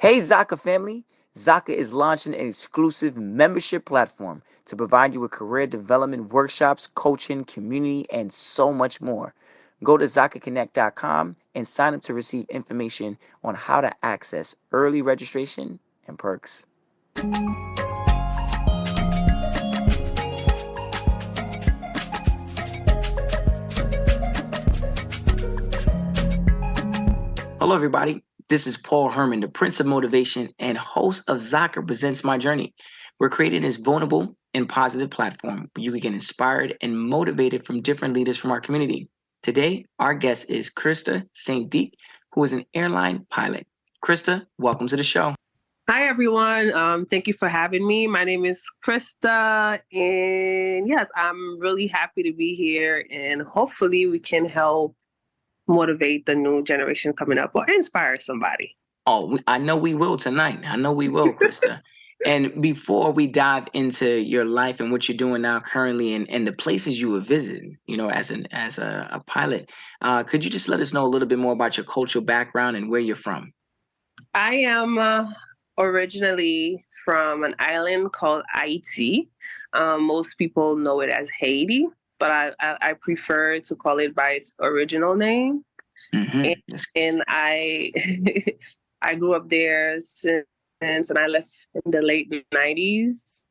Hey, Zaka family! Zaka is launching an exclusive membership platform to provide you with career development workshops, coaching, community, and so much more. Go to ZakaConnect.com and sign up to receive information on how to access early registration and perks. Hello, everybody. This is Paul Herman, the Prince of Motivation and host of Zaka Presents My Journey. We're creating this vulnerable and positive platform where you can get inspired and motivated from different leaders from our community. Today, our guest is Krista Saint Dic, who is an airline pilot. Krista, welcome to the show. Hi, everyone. Thank you for having me. My name is Krista, and yes, I'm really happy to be here, and hopefully we can help motivate the new generation coming up or inspire somebody. Oh, I know we will tonight. I know we will, Krista. And before we dive into your life and what you're doing now currently and the places you were visiting, as a pilot, could you just let us know a little bit more about your cultural background and where you're from? I am originally from an island called Haiti. Most people know it as Haiti, but I prefer to call it by its original name. And I I grew up there since, and I left in the late 90s.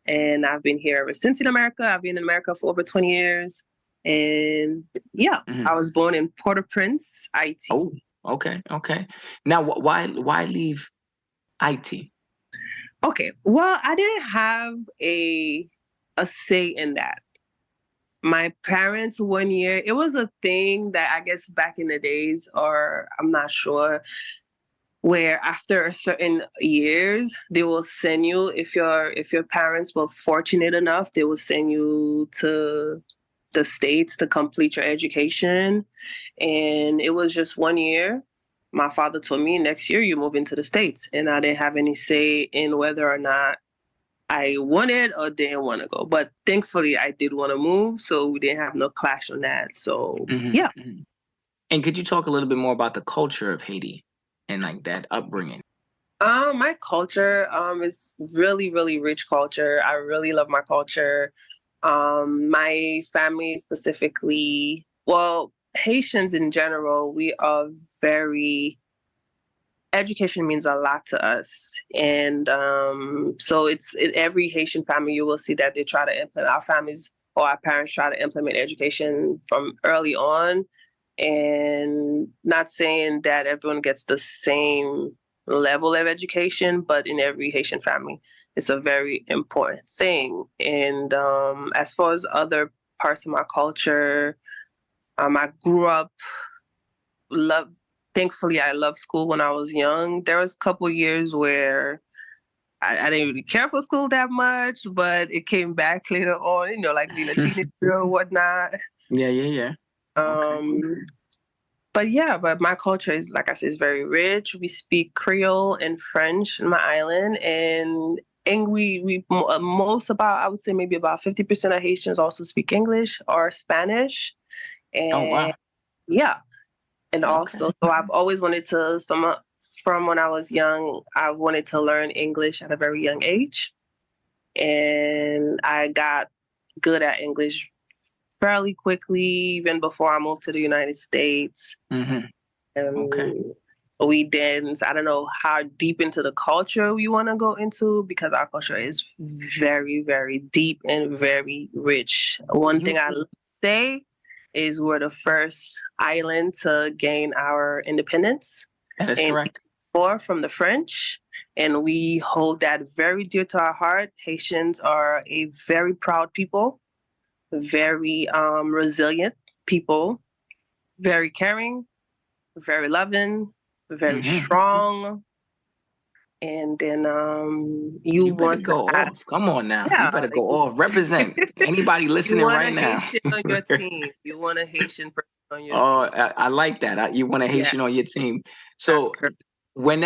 And I've been here ever since in America. I've been in America for over 20 years. And yeah, I was born in Port-au-Prince, Haiti. Oh, okay. Now, why leave Haiti? Okay, well, I didn't have a say in that. My parents, one year, it was a thing that I guess back in the days, or I'm not sure, where after a certain years they will send you, if your parents were fortunate enough, they will send you to the States to complete your education. And it was just 1 year. My father told me, next year you move into the States, and I didn't have any say in whether or not I wanted or didn't want to go. But thankfully I did want to move, so we didn't have no clash on that. So yeah. And could you talk a little bit more about the culture of Haiti and like that upbringing? My culture is really, really rich culture. I really love my culture. My family specifically, well, Haitians in general, we are education means a lot to us. And so it's in every Haitian family, you will see that they try to implement, our families or our parents try to implement education from early on. And not saying that everyone gets the same level of education, but in every Haitian family, it's a very important thing. And as far as other parts of my culture, I grew up, thankfully I loved school when I was young. There was a couple years where I didn't really care for school that much, but it came back later on, like being a teenager or whatnot. Yeah. But my culture is, like I said, is very rich. We speak Creole and French in my island, and we I would say maybe about 50% of Haitians also speak English or Spanish. And oh, wow. Yeah. And also, so I've always wanted to, from when I was young, I wanted to learn English at a very young age. And I got good at English fairly quickly, even before I moved to the United States. We dance. I don't know how deep into the culture we want to go into, because our culture is very, very deep and very rich. One thing I say is we're the first island to gain our independence. That is correct. From the French, and we hold that very dear to our heart. Haitians are a very proud people, very resilient people, very caring, very loving, very strong. And then you want to go off. Come on now. Yeah, you better go off. Represent. Anybody listening right now. You want a Haitian on your team. You want a Haitian person on your team. I like that. You want a Haitian on your team. So when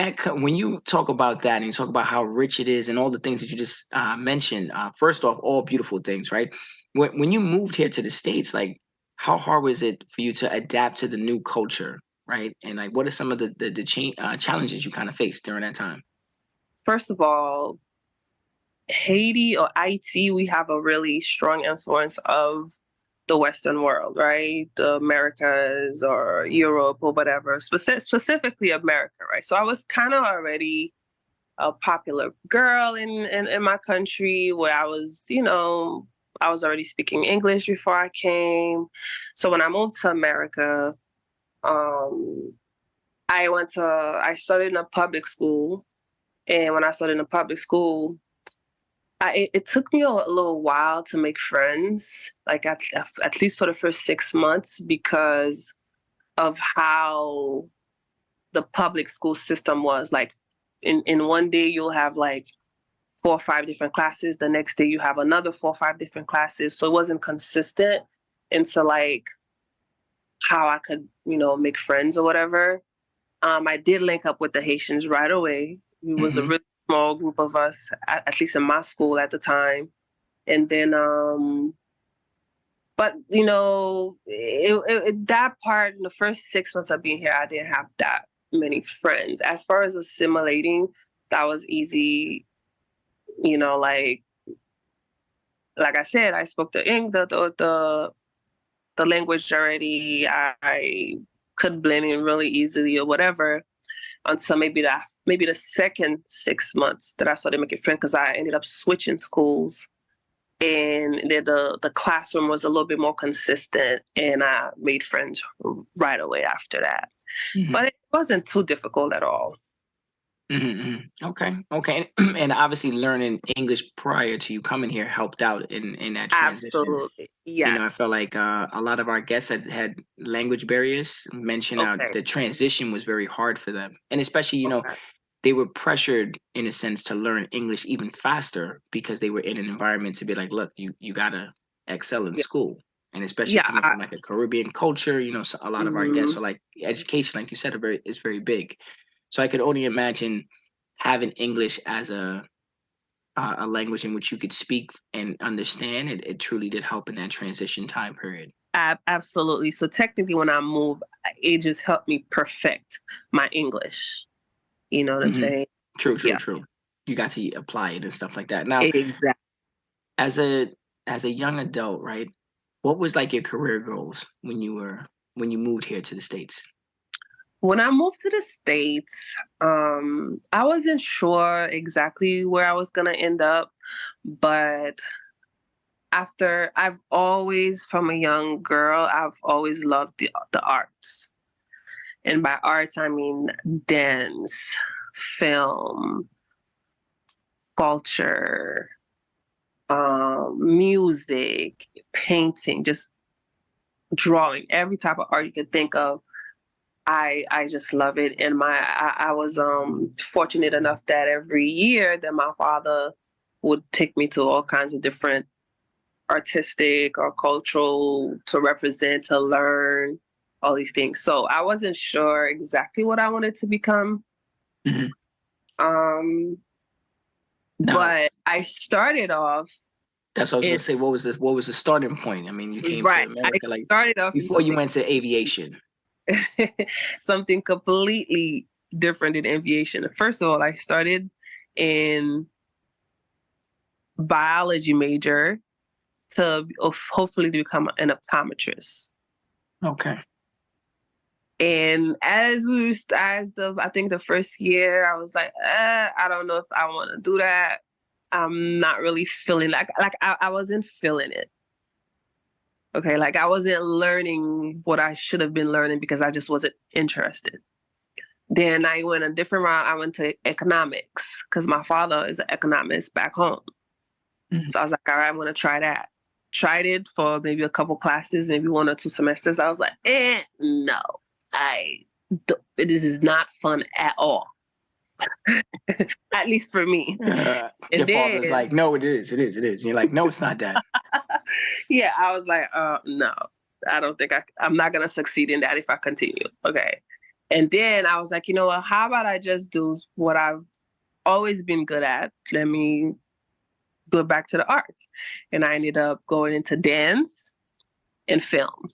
you talk about that and you talk about how rich it is and all the things that you just mentioned, first off, all beautiful things, right? When you moved here to the States, like, how hard was it for you to adapt to the new culture right? And like, what are some of the challenges you kind of faced during that time? First of all, Haiti or Haiti, we have a really strong influence of the Western world, right? The Americas or Europe or whatever, specifically America, right? So I was kind of already a popular girl in my country where I was, I was already speaking English before I came. So when I moved to America, um, I started in a public school. And when I started in a public school, it took me a little while to make friends, like at least for the first 6 months, because of how the public school system was. Like in one day you'll have like 4 or 5 different classes. The next day you have another 4 or 5 different classes. So it wasn't consistent into like how I could, make friends or whatever. I did link up with the Haitians right away. It was a Mm-hmm. really small group of us, at least in my school at the time. And then, but that part in the first 6 months of being here, I didn't have that many friends. As far as assimilating, that was easy. Like I said, I spoke the language already. I could blend in really easily or whatever, until maybe the second 6 months that I started making friends, because I ended up switching schools, and the classroom was a little bit more consistent, and I made friends right away after that. Mm-hmm. But it wasn't too difficult at all. Mm-hmm. Okay. And obviously, learning English prior to you coming here helped out in that transition. Absolutely. I Yes. felt like a lot of our guests had language barriers. Mentioned how Okay. the transition was very hard for them, and especially Okay. they were pressured in a sense to learn English even faster because they were in an environment to be like, look, you gotta excel in Yeah. school, and especially Yeah. coming from like a Caribbean culture, so a lot of our guests Mhm. are like education, like you said, is very big. So I could only imagine having English as a language in which you could speak and understand. It truly did help in that transition time period. Absolutely. So technically, when I moved, it just helped me perfect my English. You know what I'm Hmm. saying? True, Yeah. true. You got to apply it and stuff like that. Now, Exactly. as a young adult, right? What was like your career goals when you moved here to the States? When I moved to the States, I wasn't sure exactly where I was gonna end up, but I've always, from a young girl, I've always loved the arts. And by arts, I mean dance, film, culture, music, painting, just drawing, every type of art you could think of. I just love it. And I was fortunate enough that every year that my father would take me to all kinds of different artistic or cultural to represent, to learn all these things. So I wasn't sure exactly what I wanted to become. Hmm. Um, Now, but I started off that's what I was in gonna say. What was the starting point? I mean, you came to right. I America like started off in before you something went to aviation. something completely different in aviation. First of all, I started in biology major to hopefully to become an optometrist. Okay. And I think the first year I was like, I don't know if I want to do that. I'm not really feeling I wasn't feeling it. Okay, like I wasn't learning what I should have been learning because I just wasn't interested. Then I went a different route. I went to economics because my father is an economist back home. Mhm. So I was like, all right, I'm going to try that. Tried it for maybe a couple classes, maybe 1 or 2 semesters. I was like, no, this is not fun at all. At least for me. Your And father's then, like, no, it is. And you're like, no, it's not that. yeah, I was like, no, I don't think I'm not going to succeed in that if I continue. Okay. And then I was like, you know what? How about I just do what I've always been good at? Let me go back to the arts. And I ended up going into dance and film.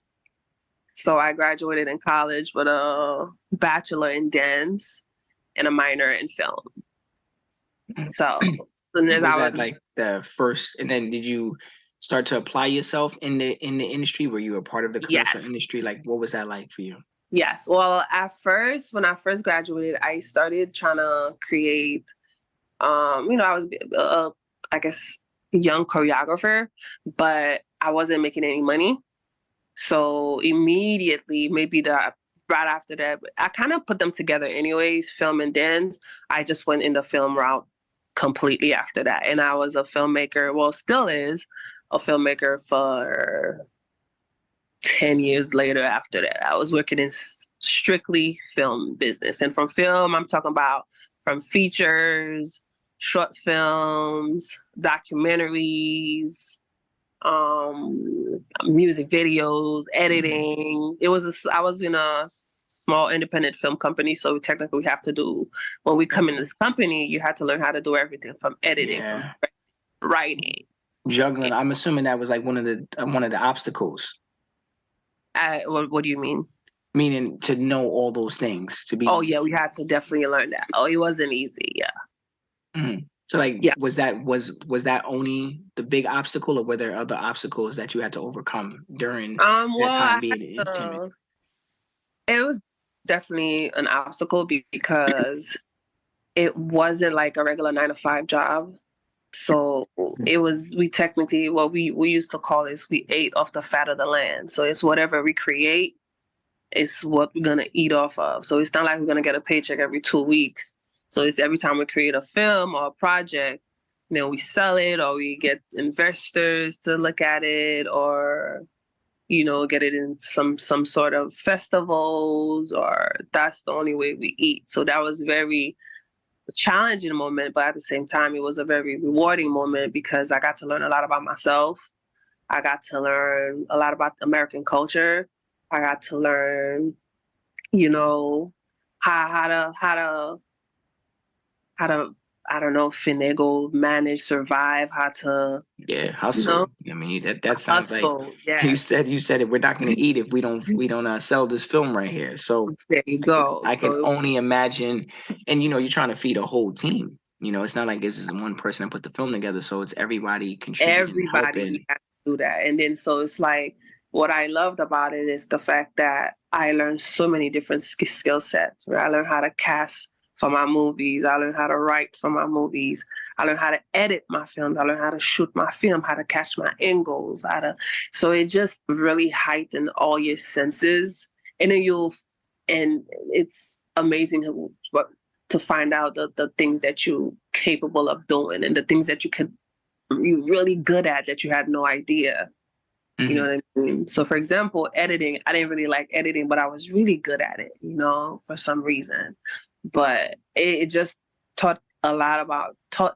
So I graduated in college with a bachelor in dance and a minor in film. So as Was I that was, like the first, and then did you start to apply yourself in the industry? Were you a part of the commercial yes, industry? Like, what was that like for you? yes. Well, at first, when I first graduated, I started trying to create, I was, I guess, young choreographer, but I wasn't making any money. So immediately, maybe right after that, I kind of put them together anyways, film and dance. I just went in the film route completely after that. And I was a filmmaker, well, still is a filmmaker for 10 years later after that. I was working in strictly film business. And from film, I'm talking about from features, short films, documentaries, music videos, editing. I was in a small independent film company, so technically we have to do, when we come in this company, you have to learn how to do everything from editing, from Yeah, writing. juggling. I'm assuming that was like one of the obstacles, What do you mean? meaning to know all those things to be. Oh yeah, we had to definitely learn that. Oh, it wasn't easy. Yeah. Mhm. So like, Yeah. was that only the big obstacle, or were there other obstacles that you had to overcome during that Well, time I had being in entertainment? to, it was definitely an obstacle because it wasn't like a regular 9 to 5 job. So it was, we technically, what we used to call this, we ate off the fat of the land. So it's whatever we create, it's what we're gonna eat off of. So it's not like we're gonna get a paycheck every 2 weeks. So it's every time we create a film or a project, we sell it or we get investors to look at it, or get it in some sort of festivals, or that's the only way we eat. So that was very challenging moment, but at the same time, it was a very rewarding moment because I got to learn a lot about myself. I got to learn a lot about American culture. I got to learn, you know, how to I don't know, finagle, manage, survive, how to, Yeah, you know, hustle. I mean, that sounds like hustle. you Yes. said you said it. We're not going to eat if we don't sell this film right here. So There you go. I can So only imagine, and you're trying to feed a whole team. It's not like this is one person that put the film together. So it's everybody contributing, everybody, we helping. have to do that. And then so it's like, what I loved about it is the fact that I learned so many different skill sets. Right? I learned how to cast for my movies. I learned how to write for my movies. I learned how to edit my films. I learned how to shoot my film, how to catch my angles, so it just really heightened all your senses. And then and it's amazing to find out the things that you're capable of doing and the things that you're really good at that you had no idea. You know Mhm. what I mean? So, for example, editing, I didn't really like editing, but I was really good at it, for some reason. But it just taught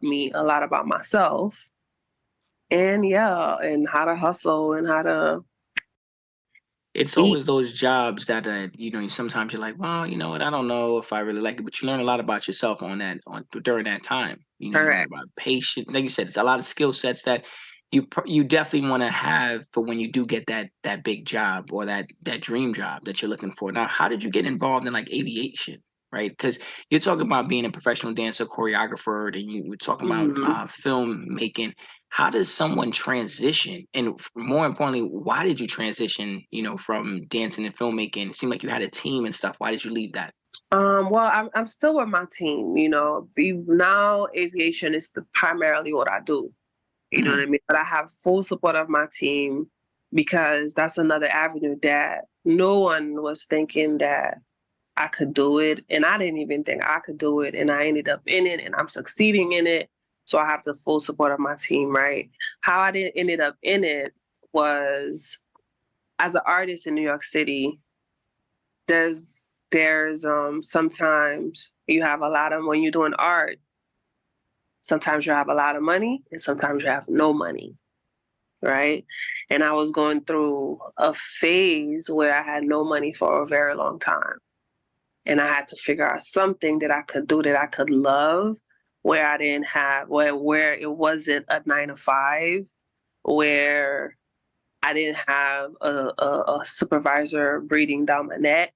me a lot about myself, and yeah, and how to hustle and how to It's eat. always those jobs that sometimes you're like, well, you know what, I don't know if I really like it, but you learn a lot about yourself on during that time. You learn Correct. about patience. Like you said, it's a lot of skill sets that you definitely want to have for when you do get that big job or that dream job that you're looking for. Now, how did you get involved in like aviation? Right, because you're talking about being a professional dancer, choreographer, and you were talking about Mhm. film making. How does someone transition? And more importantly, why did you transition, from dancing and filmmaking? It seemed like you had a team and stuff. Why did you leave that? Well, I'm still with my team. Now aviation is primarily what I do. You know what Mhm. I mean? But I have full support of my team because that's another avenue that no one was thinking that I could do it. And I didn't even think I could do it. And I ended up in it and I'm succeeding in it. So I have the full support of my team, right? How I ended up in it was, as an artist in New York City, there's sometimes you have a lot of, when you're doing art, sometimes you have a lot of money and sometimes you have no money, right? And I was going through a phase where I had no money for a very long time. And I had to figure out something that I could do that I could love, where I didn't have where it wasn't a 9 to 5, where I didn't have a supervisor breathing down my neck,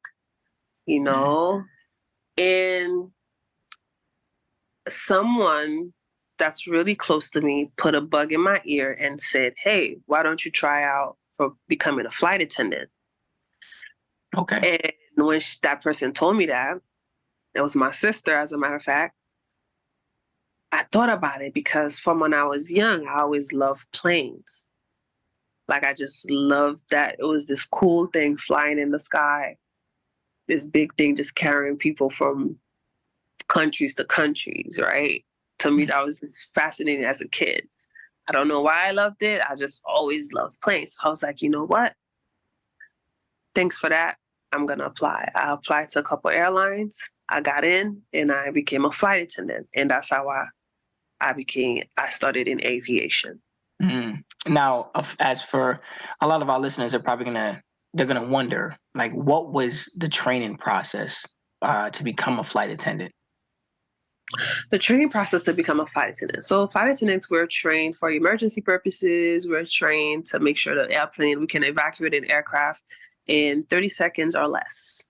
you know, and someone that's really close to me put a bug in my ear and said, "Hey, why don't you try out for becoming a flight attendant?" Okay. And when that person told me that, it was my sister, as a matter of fact, I thought about it because from when I was young, I always loved planes. Like, I just loved that. It was this cool thing flying in the sky, this big thing just carrying people from countries to countries, right? To me, that was just fascinating as a kid. I don't know why I loved it. I just always loved planes. So I was like, you know what? Thanks for that. I'm going to apply. I applied to a couple airlines. I got in and I became a flight attendant. And that's how I started in aviation. Now, as for a lot of our listeners, they're gonna wonder, like, what was the training process to become a flight attendant? The training process to become a flight attendant. So flight attendants, we're trained for emergency purposes. We're trained to make sure we can evacuate an aircraft in 30 seconds or less,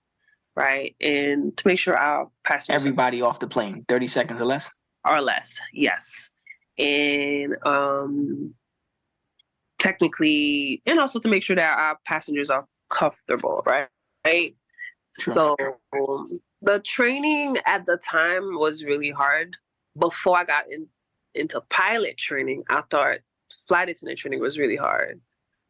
right? And to make sure our passengers Everybody off the plane, 30 seconds or less? Or less, yes. And technically, and also to make sure that our passengers are comfortable, right? Sure. So the training at the time was really hard. Before I got into pilot training, I thought flight attendant training was really hard.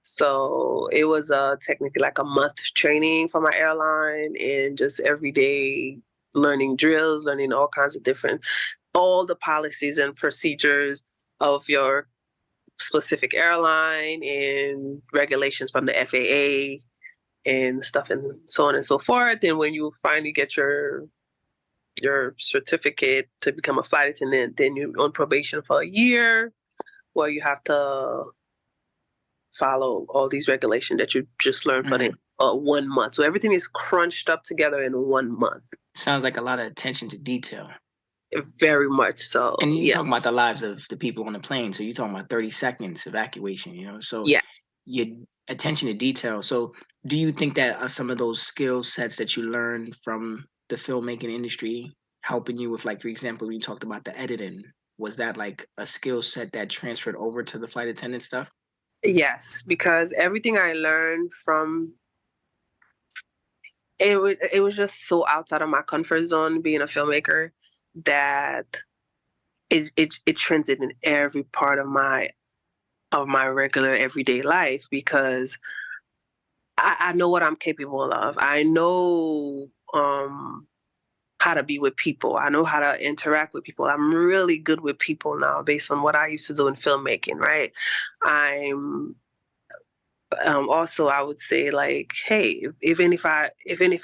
So it was technically like a month training for my airline, and just every day learning drills, learning all the policies and procedures of your specific airline and regulations from the FAA and stuff, and so on and so forth. And when you finally get your certificate to become a flight attendant, then you're on probation for a year, where you have to follow all these regulations that you just learned for the 1 month. So everything is crunched up together in 1 month. Sounds like a lot of attention to detail. Very much so. And you're talking about the lives of the people on the plane. So you're talking about 30 seconds evacuation, So your attention to detail. So do you think that some of those skill sets that you learned from the filmmaking industry helping you with, like, for example, when you talked about the editing, was that like a skill set that transferred over to the flight attendant stuff? Yes, because everything I learned from it was just so outside of my comfort zone being a filmmaker that it translated in every part of my regular everyday life, because I know what I'm capable of. I know how to be with people. I know how to interact with people. I'm really good with people now based on what I used to do in filmmaking, right? I'm also, I would say, like, hey, even if I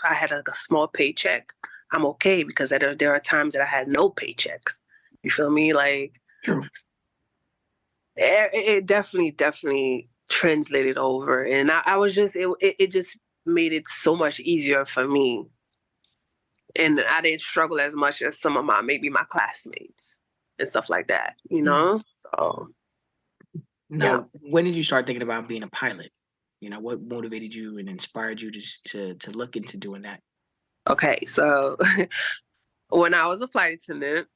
had like a small paycheck, I'm okay, because there are times that I had no paychecks. You feel me? Like, True. It definitely translated over, and I was just it just made it so much easier for me, and I didn't struggle as much as some of maybe my classmates and stuff like that. So. Now, when did you start thinking about being a pilot? What motivated you and inspired you to look into doing that? Okay, so when I was a flight attendant,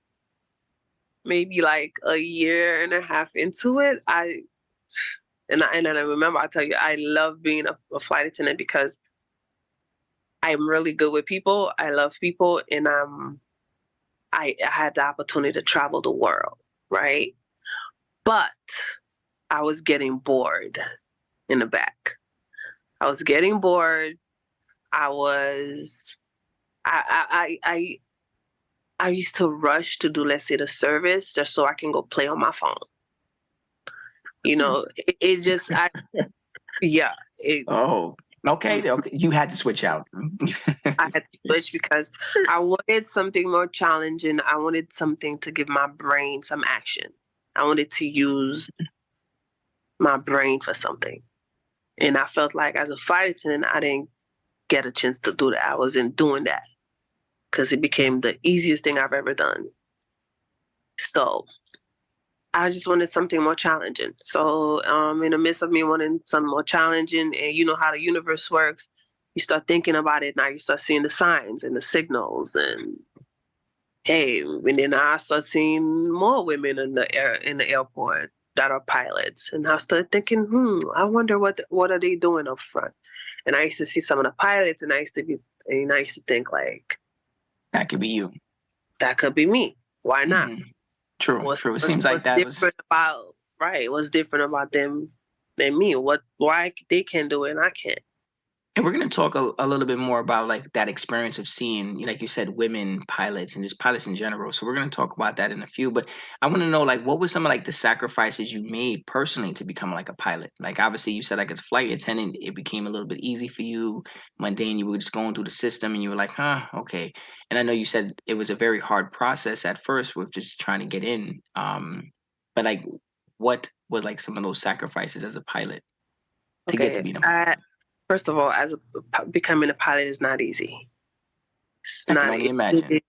maybe like a year and a half into it, I remember, I tell you, I love being a flight attendant because I'm really good with people. I love people, and I had the opportunity to travel the world, right? But I was getting bored in the back. I was getting bored. I used to rush to do, let's say, the service just so I can go play on my phone. It just, Oh, okay. You had to switch out. I had to switch because I wanted something more challenging. I wanted something to give my brain some action. I wanted to use my brain for something. And I felt like as a flight attendant, I didn't get a chance to do that. I wasn't doing that because it became the easiest thing I've ever done. So I just wanted something more challenging. So, in the midst of me wanting something more challenging, and you know how the universe works, you start thinking about it. Now you start seeing the signs and the signals, and hey, and then I start seeing more women in the airport that are pilots, and I started thinking, I wonder what are they doing up front. And I used to see some of the pilots, and I used to think like, That could be you. that could be me. Why not? Mm-hmm. True. True. It seems like What's that was. different about right? What's different about them than me? Why they can do it and I can't? And we're going to talk a little bit more about like that experience of seeing, like you said, women pilots and just pilots in general. So we're going to talk about that in a few. But I want to know, like, what were some of like the sacrifices you made personally to become like a pilot? Like, obviously, you said like as a flight attendant, it became a little bit easy for you. Mundane, you were just going through the system, and you were like, huh, okay. And I know you said it was a very hard process at first with just trying to get in. But like, what were like some of those sacrifices as a pilot to get to Okay, be them? first of all, becoming a pilot is not easy. It's I can not. only It imagine. is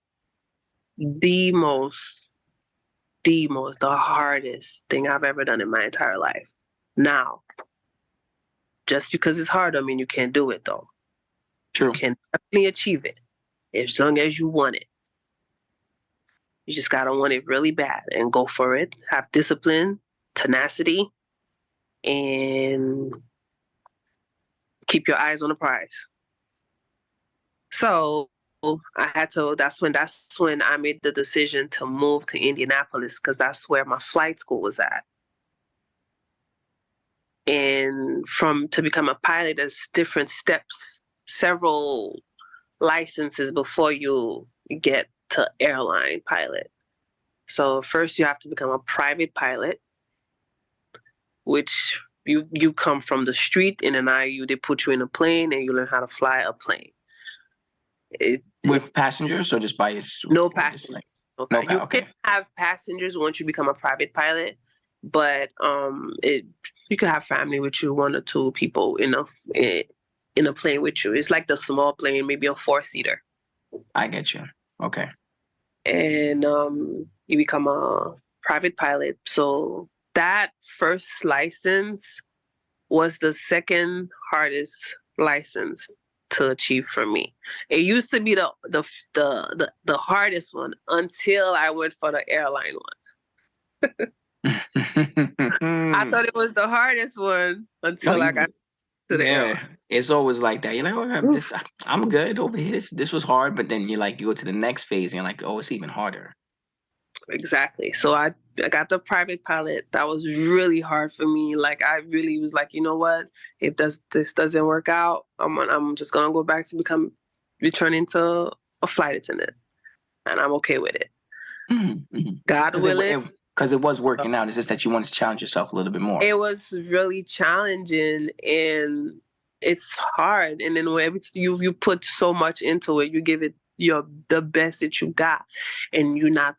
the most, the hardest thing I've ever done in my entire life. Now, just because it's hard, I mean you can't do it though. You True. can definitely achieve it as long as you want it. You just gotta want it really bad and go for it. Have discipline, tenacity, and keep your eyes on the prize. So that's when I made the decision to move to Indianapolis because that's where my flight school was at. And to become a pilot, there's different steps, several licenses before you get to airline pilot. So first you have to become a private pilot, which you come from the street, and then they put you in a plane and you learn how to fly a plane. With passengers or just by yourself? No Or just passengers. like Okay. You can okay. have passengers once you become a private pilot, but you can have family with you, one or two people in a plane with you. It's like the small plane, maybe a 4-seater. I get you. Okay. And you become a private pilot. So that first license was the second hardest license to achieve for me. It used to be the hardest one until I went for the airline one. I thought it was the hardest one No, until I got to the airline. yeah, it's always like that. You're like, oh, Oof, this, I'm good over here. This was hard, but then you go to the next phase and you're like, oh, it's even harder. exactly. So I got the private pilot. That was really hard for me. Like I really was like, you know what? If this doesn't work out, I'm just gonna go back to return into a flight attendant, and I'm okay with it. God Because willing. it was working out. It's just that you wanted to challenge yourself a little bit more. It was really challenging and it's hard. And then whenever you put so much into it, you give it the best that you got, and you're not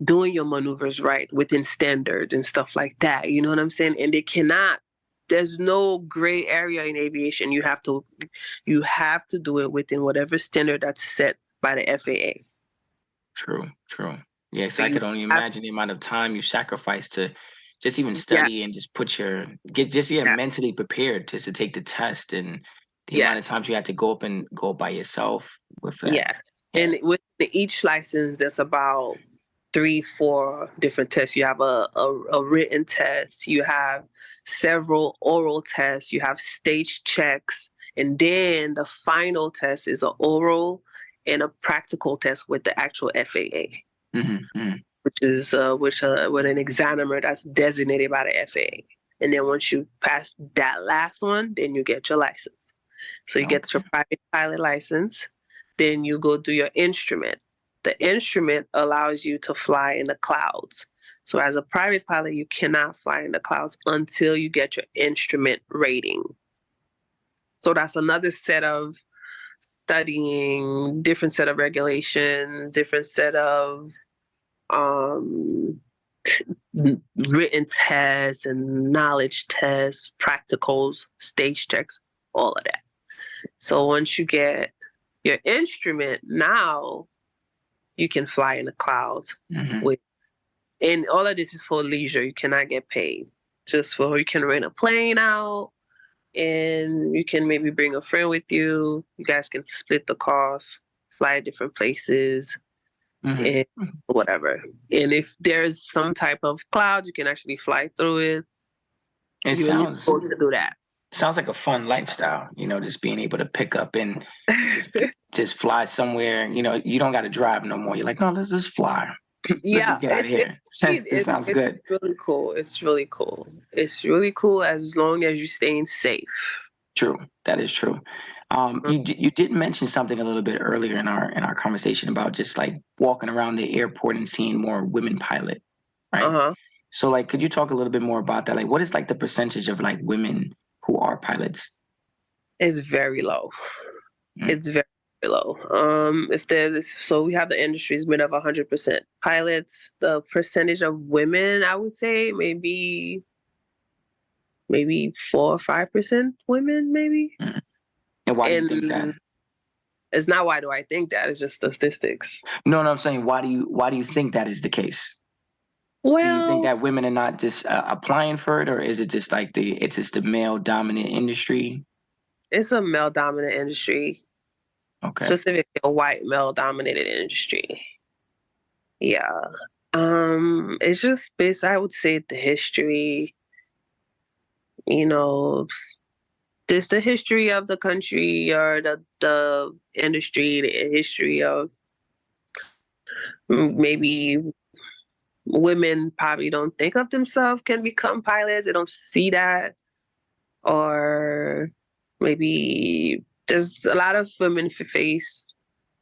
doing your maneuvers right within standard and stuff like that. You know what I'm saying? And there's no gray area in aviation. You have to do it within whatever standard that's set by the FAA. True, true. Yes, So I you could only have, imagine the amount of time you sacrifice to just even yeah, study and just yeah, mentally prepared to take the test, and the amount of yes. times you had to go up and go by yourself with that. Yeah. Yeah. And with each license, there's about 3, 4 different tests. You have a written test, you have several oral tests, you have stage checks, and then the final test is an oral and a practical test with the actual FAA, which is with an examiner that's designated by the FAA. And then once you pass that last one, then you get your license. So you get Okay. your private pilot license, then you go do your instrument. The instrument allows you to fly in the clouds. So as a private pilot, you cannot fly in the clouds until you get your instrument rating. So that's another set of studying, different set of regulations, different set of um, written tests and knowledge tests, practicals, stage checks, all of that. So once you get your instrument, now you can fly in the clouds with And all of this is for leisure. You cannot get paid. Just for, you can rent a plane out, and you can maybe bring a friend with you. You guys can split the cost, fly different places, and whatever. And if there's some type of cloud, you can actually fly through it. It You're able to do that. sounds like a fun lifestyle, just being able to pick up and just fly somewhere. You don't got to drive no more. You're like, no, let's just fly. Let's just get out of here. This sounds good. It's really cool. It's really cool. It's really cool as long as you're staying safe. True. That is true. You did mention something a little bit earlier in our conversation about just like walking around the airport and seeing more women pilot, right? Uh-huh. So like, could you talk a little bit more about that? Like, what is like the percentage of like women who are pilots? It's very low. It's very low. So we have the industry is made of 100% pilots. The percentage of women, I would say maybe 4 or 5% women, maybe. And why do you think that? It's not why do I think that. It's just statistics. No, I'm saying why do you think that is the case? Well, do you think that women are not just applying for it, or is it just like it's just the male dominant industry? It's a male dominant industry. Okay. Specifically a white male dominated industry. Yeah. It's just based, I would say, the history, just the history of the country or the industry, the history of maybe women probably don't think of themselves can become pilots. They don't see that. Or maybe there's a lot of women face,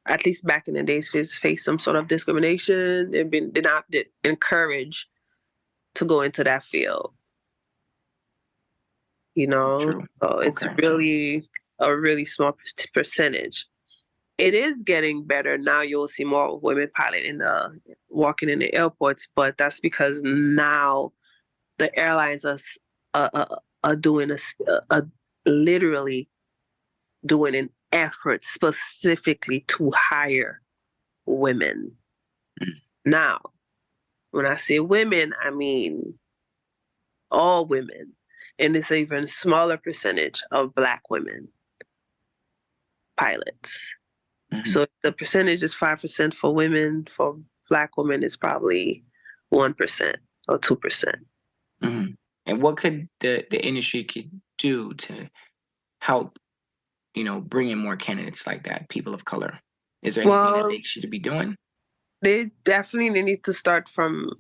at least back in the days, face some sort of discrimination. They're not encouraged to go into that field. True. So it's really a really small percentage. It is getting better now. You'll see more women pilot walking in the airports, but that's because now the airlines are doing literally doing an effort specifically to hire women. Now, when I say women, I mean all women. And it's an even smaller percentage of Black women pilots. So the percentage is 5% for women. For Black women, it's probably 1% or 2%. And what could the industry do to help, bring in more candidates like that, people of color? Is there anything that they should be doing? They definitely need to start from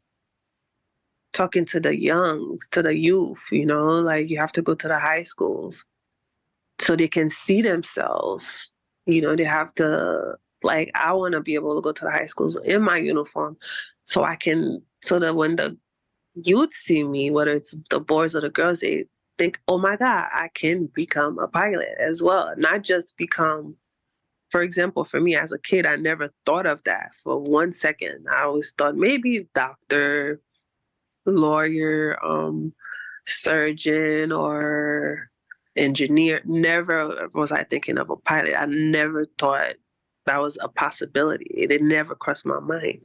talking to the youth, like you have to go to the high schools so they can see themselves. They have to, like, I want to be able to go to the high schools in my uniform so that when the youth see me, whether it's the boys or the girls, they think, oh my God, I can become a pilot as well. Not just become, for example, for me as a kid, I never thought of that for 1 second. I always thought maybe doctor, lawyer, surgeon, or engineer. Never was I thinking of a pilot. I never thought that was a possibility. It never crossed my mind.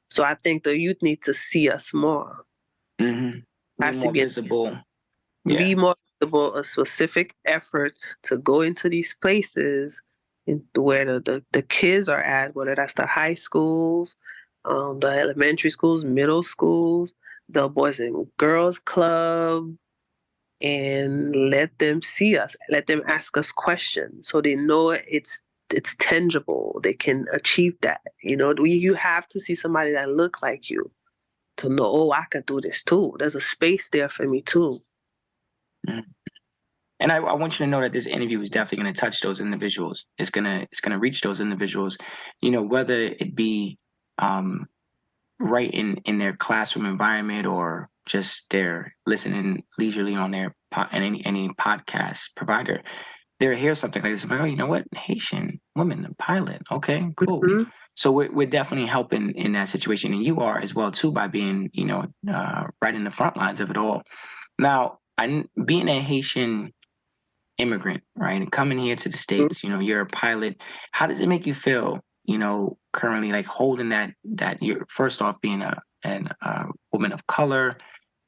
So I think the youth need to see us more. Be more visible. Be more visible, a specific effort to go into these places where the kids are at, whether that's the high schools, the elementary schools, middle schools, the Boys and Girls Club, and let them see us, let them ask us questions so they know it's tangible. They can achieve that. You have to see somebody that look like you to know, oh, I could do this too. There's a space there for me too. And I want you to know that this interview is definitely going to touch those individuals. It's gonna reach those individuals, whether it be right in their classroom environment or just they're listening leisurely on their any podcast provider. They'll hear something like this, like, oh, you know what? Haitian woman, pilot. Okay, cool. So we're definitely helping in that situation, and you are as well too by being right in the front lines of it all. Now, being a Haitian immigrant, right, and coming here to the States, you're a pilot. How does it make you feel? Currently, like holding that you're first off being and woman of color,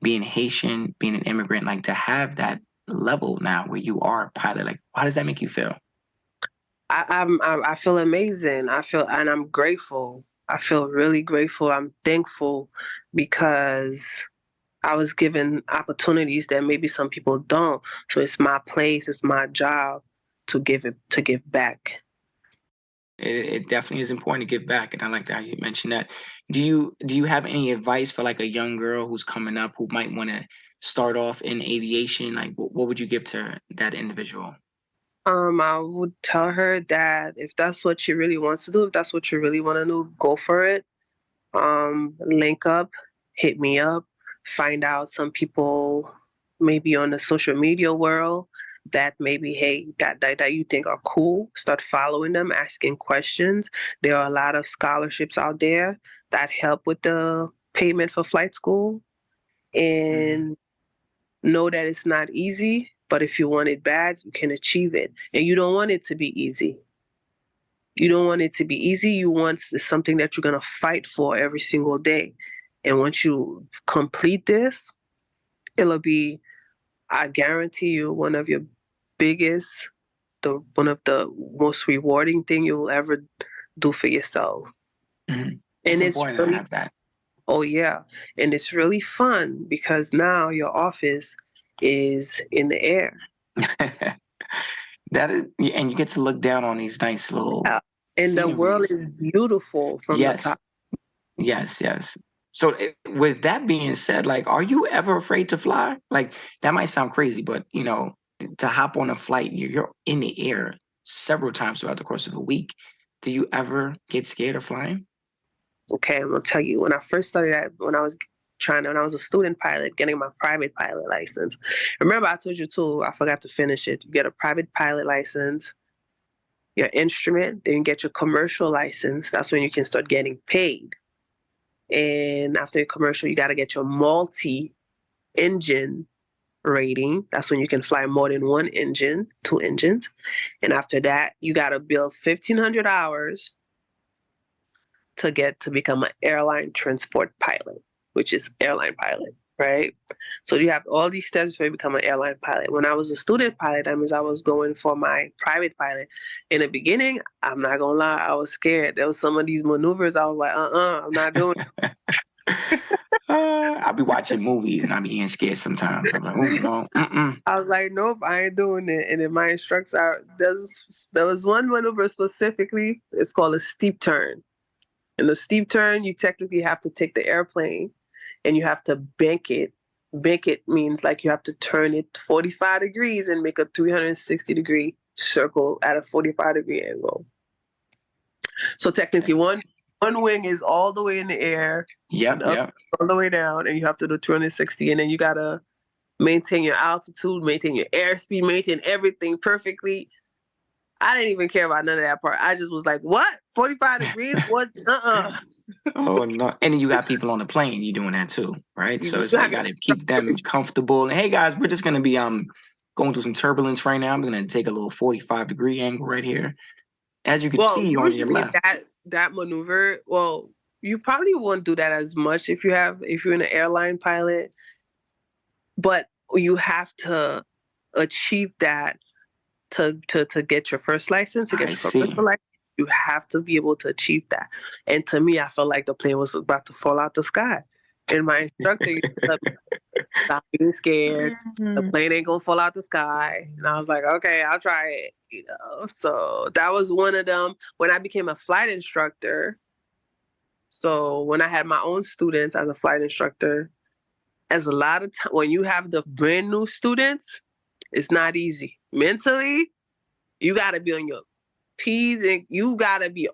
being Haitian, being an immigrant, like to have that level now where you are a pilot, like how does that make you feel? I feel amazing. And I'm grateful. I feel really grateful. I'm thankful because I was given opportunities that maybe some people don't. So it's my place, it's my job to give back. It definitely is important to give back, and I like that you mentioned that. Do you have any advice for like a young girl who's coming up who might want to start off in aviation? Like, what would you give to that individual? I would tell her that if that's what she really wants to do, if that's what you really want to do, go for it. Link up, hit me up, find out some people maybe on the social media world that maybe, hey, that you think are cool. Start following them, asking questions. There are a lot of scholarships out there that help with the payment for flight school. And know that it's not easy, but if you want it bad, you can achieve it. And you don't want it to be easy. You don't want it to be easy. You want something that you're going to fight for every single day. And once you complete this, it'll be, I guarantee you, one of your biggest, one of the most rewarding thing you'll ever do for yourself. Mhm. And It's it's important to really, have that. oh yeah, and it's really fun because now your office is in the air. That is, yeah, and you get to look down on these nice little And the world sceneries. is beautiful from the Yes, top. yes. So with that being said, like, are you ever afraid to fly? Like, that might sound crazy, but to hop on a flight, you're in the air several times throughout the course of a week. Do you ever get scared of flying? Okay, I'm gonna tell you, when I first started that, when I was a student pilot, getting my private pilot license. Remember, I told you too, I forgot to finish it. You get a private pilot license, your instrument, then you get your commercial license. That's when you can start getting paid. And after your commercial, you got to get your multi-engine rating. That's when you can fly more than one engine, two engines. And after that, you got to build 1,500 hours to become an airline transport pilot, which is airline pilot, right? So you have all these steps before you become an airline pilot. When I was a student pilot, that means I was going for my private pilot. In the beginning, I'm not gonna lie, I was scared. There was some of these maneuvers I was like, I'm not doing I'll be watching movies and I'll be getting scared sometimes. I'm like, oh no, mm-mm. I was like, nope, I ain't doing it. And then my instructor, there was one maneuver specifically, it's called a steep turn. In the steep turn, you technically have to take the airplane and you have to bank it. Bank it means like you have to turn it 45 degrees and make a 360-degree circle at a 45-degree angle. So technically, one wing is all the way in the air, Yep. all the way down, and you have to do 360, and then you gotta maintain your altitude, maintain your airspeed, maintain everything perfectly. I didn't even care about none of that part. I just was like, what? 45 degrees? What? Oh no! And then you got people on the plane. You doing that too, right? So You it's like have got to keep them comfortable. And hey, guys, we're just gonna be going through some turbulence right now. I'm gonna take a little 45-degree angle right here, as you can Well, see on your usually left. that maneuver, well, you probably won't do that as much if you're an airline pilot, but you have to achieve that to get your first license, to get I your see. commercial license. You have to be able to achieve that. And to me, I felt like the plane was about to fall out the sky. And my instructor used to tell me, stop being scared. The plane ain't gonna fall out the sky. And I was like, okay, I'll try it. So that was one of them. When I became a flight instructor, so when I had my own students as a flight instructor, as a lot of time when you have the brand new students, it's not easy. Mentally, you gotta be on your P's and you gotta be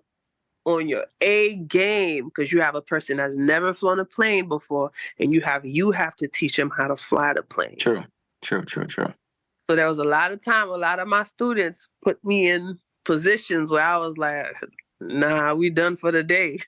on your A game because you have a person that's never flown a plane before, and you have to teach them how to fly the plane. True. So there was a lot of time, a lot of my students put me in positions where I was like, nah, we done for the day.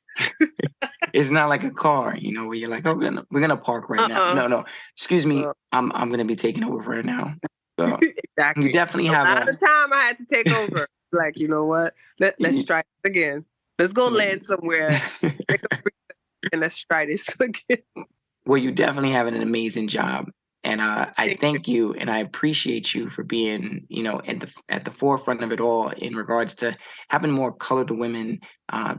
It's not like a car, where you're like, oh, we're gonna park right now. No. Excuse me, I'm gonna be taking over right now. So exactly. you definitely a have lot of time I had to take over. Like, you know what? Let's try it again. Let's go land somewhere. Take a breather. And let's try this again. Well, you definitely having an amazing job. And I Thank thank you and I appreciate you for being, at the forefront of it all in regards to having more colored women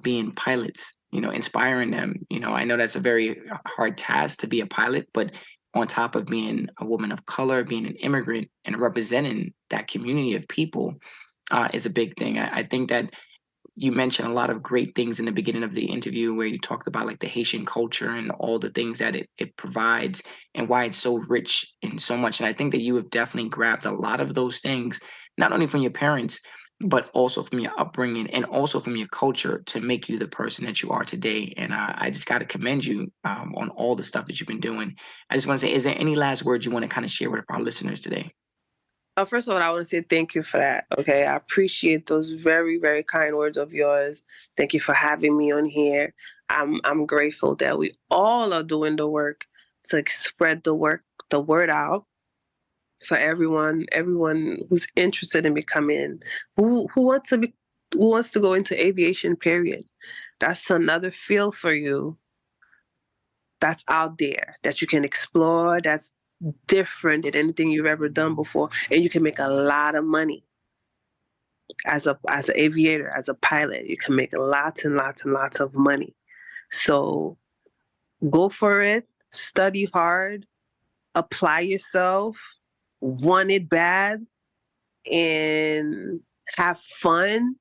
being pilots, inspiring them. I know that's a very hard task to be a pilot, but on top of being a woman of color, being an immigrant and representing that community of people is a big thing. I think that you mentioned a lot of great things in the beginning of the interview where you talked about like the Haitian culture and all the things that it provides and why it's so rich in so much. And I think that you have definitely grabbed a lot of those things, not only from your parents, but also from your upbringing and also from your culture to make you the person that you are today. And I just got to commend you on all the stuff that you've been doing. I just want to say, is there any last words you want to kind of share with our listeners today? First of all, I want to say thank you for that. Okay, I appreciate those very, very kind words of yours. Thank you for having me on here. I'm grateful that we all are doing the work to spread the word out for everyone who's interested in becoming who wants to go into aviation. Period. That's another field for you that's out there that you can explore. That's different than anything you've ever done before, and you can make a lot of money as an aviator, as a pilot. You can make lots and lots and lots of money. So go for it, study hard, apply yourself, want it bad, and have fun.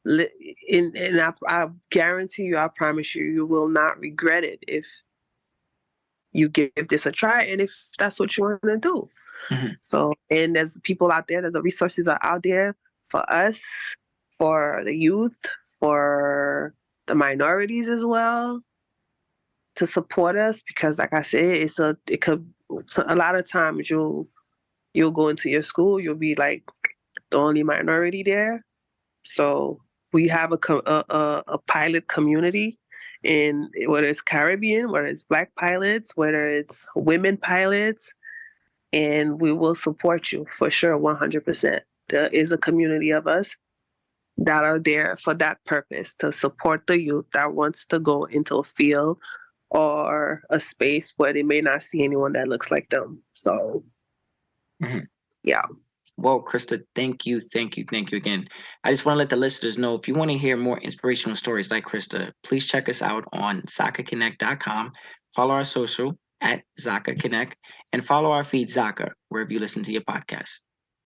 And I guarantee you, I promise you, you will not regret it if you give this a try and if that's what you want to do. Mm-hmm. So, and there's people out there, there's the resources are out there for us, for the youth, for the minorities as well, to support us, because like I said, a lot of times you'll go into your school, you'll be like the only minority there. So we have a pilot community, in whether it's Caribbean, whether it's Black pilots, whether it's women pilots, and we will support you for sure, 100%. There is a community of us that are there for that purpose, to support the youth that wants to go into a field or a space where they may not see anyone that looks like them. So, yeah. Well, Krista, thank you again. I just want to let the listeners know if you want to hear more inspirational stories like Krista, please check us out on ZakaConnect.com. Follow our social at Zaka Connect and follow our feed Zaka wherever you listen to your podcast.